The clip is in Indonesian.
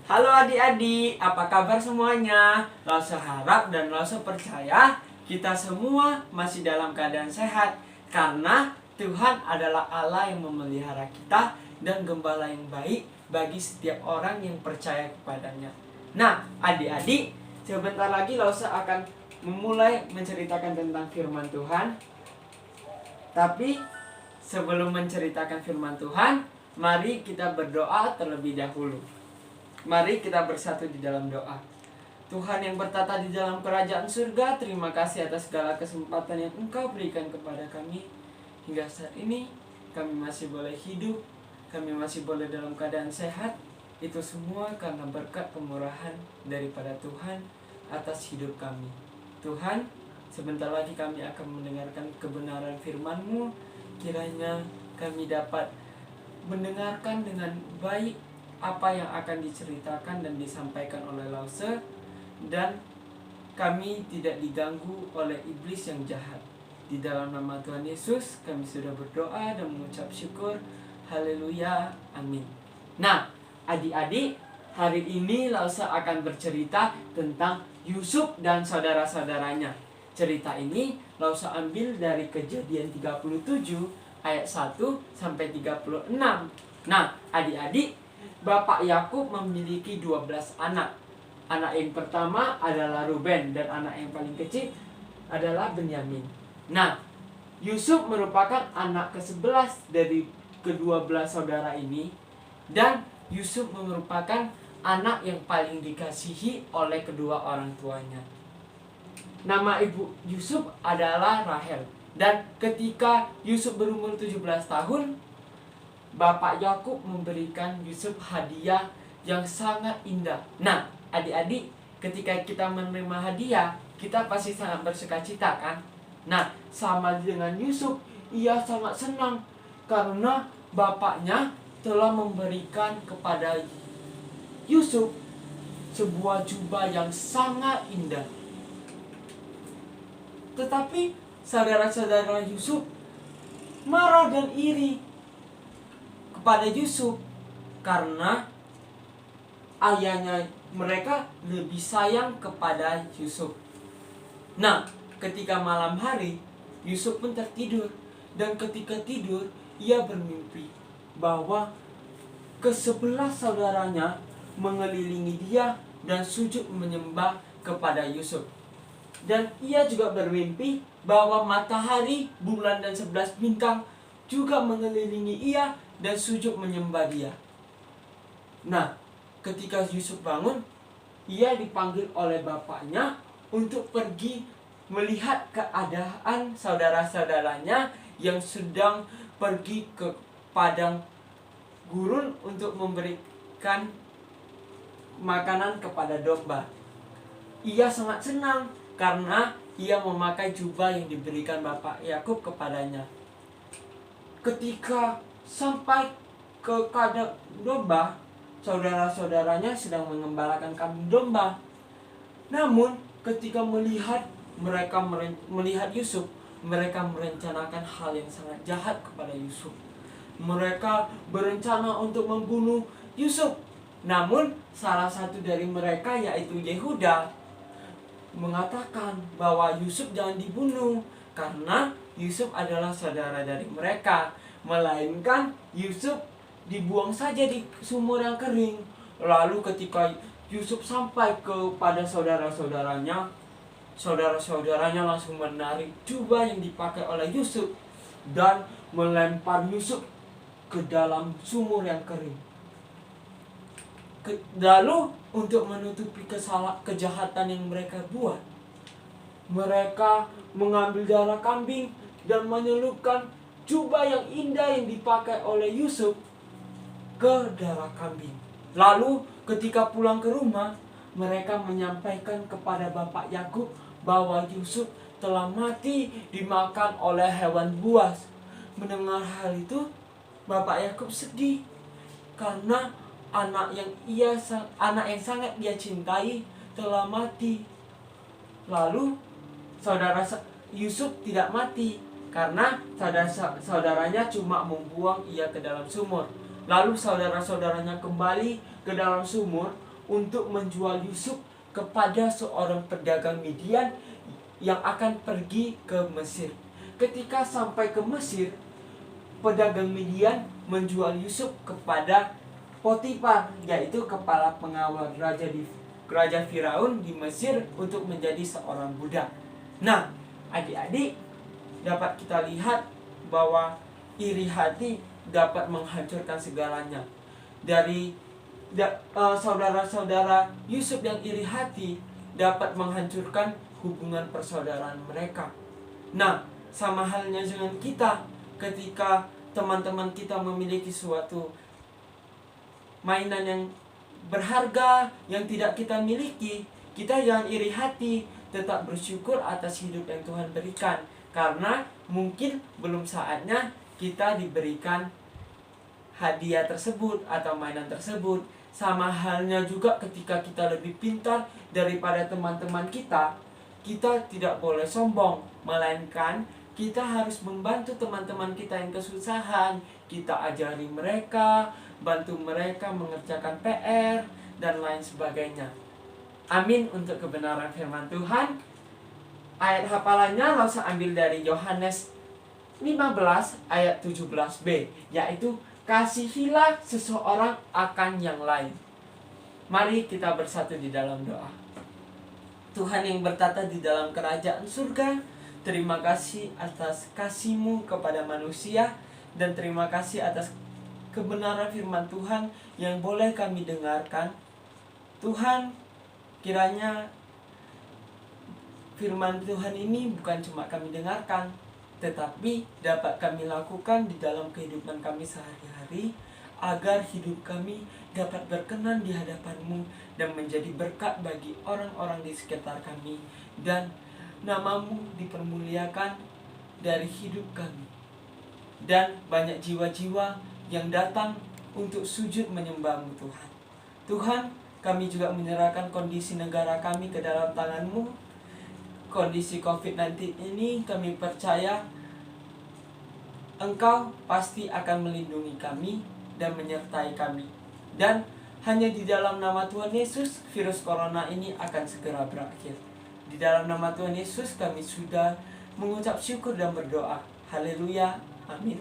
Halo adik-adik, apa kabar semuanya? Lause harap dan Lause percaya kita semua masih dalam keadaan sehat karena Tuhan adalah Allah yang memelihara kita dan gembala yang baik bagi setiap orang yang percaya kepadanya. Nah, adik-adik, sebentar lagi Lause akan memulai menceritakan tentang firman Tuhan. Tapi sebelum menceritakan firman Tuhan, mari kita berdoa terlebih dahulu. Mari kita bersatu di dalam doa. Tuhan yang bertata di dalam kerajaan surga, terima kasih atas segala kesempatan yang Engkau berikan kepada kami. Hingga saat ini, kami masih boleh hidup, kami masih boleh dalam keadaan sehat. Itu semua karena berkat kemurahan daripada Tuhan atas hidup kami. Tuhan, sebentar lagi kami akan mendengarkan kebenaran firman-Mu. Kiranya kami dapat mendengarkan dengan baik apa yang akan diceritakan dan disampaikan oleh Lause, dan kami tidak diganggu oleh iblis yang jahat. Di dalam nama Tuhan Yesus kami sudah berdoa dan mengucap syukur. Haleluya, amin. Nah, adik-adik, hari ini Lause akan bercerita tentang Yusuf dan saudara-saudaranya. Cerita ini Lause ambil dari Kejadian 37 ayat 1 sampai 36. Nah, adik-adik, Bapak Yakub memiliki 12 anak. Anak yang pertama adalah Ruben dan anak yang paling kecil adalah Benyamin. Nah, Yusuf merupakan anak ke-11 dari kedua belas saudara ini, dan Yusuf merupakan anak yang paling dikasihi oleh kedua orang tuanya. Nama ibu Yusuf adalah Rahel, dan ketika Yusuf berumur 17 tahun, Bapak Yakub memberikan Yusuf hadiah yang sangat indah. Nah, adik-adik, ketika kita menerima hadiah, kita pasti sangat bersukacita, kan? Nah, sama dengan Yusuf, ia sangat senang karena bapaknya telah memberikan kepada Yusuf sebuah jubah yang sangat indah. Tetapi saudara-saudara Yusuf marah dan iri pada Yusuf karena ayahnya mereka lebih sayang kepada Yusuf. Nah, ketika malam hari Yusuf pun tertidur, dan ketika tidur ia bermimpi bahwa ke-11 saudaranya mengelilingi dia dan sujud menyembah kepada Yusuf. Dan ia juga bermimpi bahwa matahari, bulan dan 11 bintang juga mengelilingi ia dan sujud menyembah dia. Nah, ketika Yusuf bangun, ia dipanggil oleh bapaknya untuk pergi melihat keadaan saudara-saudaranya yang sedang pergi ke padang gurun untuk memberikan makanan kepada domba. Ia sangat senang karena ia memakai jubah yang diberikan Bapak Yakub kepadanya. Ketika sampai ke kandang domba, saudara-saudaranya sedang mengembalakan kambing domba. Namun ketika melihat Yusuf, mereka merencanakan hal yang sangat jahat kepada Yusuf. Mereka berencana untuk membunuh Yusuf. Namun salah satu dari mereka, yaitu Yehuda, mengatakan bahwa Yusuf jangan dibunuh karena Yusuf adalah saudara dari mereka, melainkan Yusuf dibuang saja di sumur yang kering. Lalu ketika Yusuf sampai kepada saudara-saudaranya langsung menarik jubah yang dipakai oleh Yusuf dan melempar Yusuf ke dalam sumur yang kering. Lalu untuk menutupi kejahatan yang mereka buat, mereka mengambil darah kambing dan menyelupkan jubah yang indah yang dipakai oleh Yusuf ke darah kambing. Lalu ketika pulang ke rumah, mereka menyampaikan kepada Bapak Yakub bahwa Yusuf telah mati dimakan oleh hewan buas. Mendengar hal itu, Bapak Yakub sedih karena anak yang sangat dia cintai telah mati. Lalu saudara Yusuf tidak mati karena saudaranya cuma membuang ia ke dalam sumur. Lalu saudara-saudaranya kembali ke dalam sumur untuk menjual Yusuf kepada seorang pedagang Midian yang akan pergi ke Mesir. Ketika sampai ke Mesir, pedagang Midian menjual Yusuf kepada Potifar, yaitu kepala pengawal Raja Firaun di Mesir, untuk menjadi seorang budak. Nah, adik-adik, dapat kita lihat bahwa iri hati dapat menghancurkan segalanya. Dari saudara-saudara Yusuf yang iri hati dapat menghancurkan hubungan persaudaraan mereka. Nah, sama halnya dengan kita, ketika teman-teman kita memiliki suatu mainan yang berharga yang tidak kita miliki, kita jangan iri hati, tetap bersyukur atas hidup yang Tuhan berikan, karena mungkin belum saatnya kita diberikan hadiah tersebut atau mainan tersebut. Sama halnya juga ketika kita lebih pintar daripada teman-teman kita, kita tidak boleh sombong, melainkan kita harus membantu teman-teman kita yang kesusahan. Kita ajari mereka, bantu mereka mengerjakan PR, dan lain sebagainya. Amin untuk kebenaran firman Tuhan. Ayat hafalannya langsung ambil dari Yohanes 15 ayat 17b, yaitu kasihilah seseorang akan yang lain. Mari kita bersatu di dalam doa. Tuhan yang bertata di dalam kerajaan surga, terima kasih atas kasih-Mu kepada manusia, dan terima kasih atas kebenaran firman Tuhan yang boleh kami dengarkan. Tuhan, kiranya firman Tuhan ini bukan cuma kami dengarkan, tetapi dapat kami lakukan di dalam kehidupan kami sehari-hari, agar hidup kami dapat berkenan di hadapan-Mu dan menjadi berkat bagi orang-orang di sekitar kami, dan nama-Mu dipermuliakan dari hidup kami. Dan banyak jiwa-jiwa yang datang untuk sujud menyembah-Mu Tuhan. Tuhan, kami juga menyerahkan kondisi negara kami ke dalam tangan-Mu. Kondisi COVID-19 ini kami percaya Engkau pasti akan melindungi kami dan menyertai kami. Dan hanya di dalam nama Tuhan Yesus, virus corona ini akan segera berakhir. Di dalam nama Tuhan Yesus kami sudah mengucap syukur dan berdoa. Haleluya. Amin.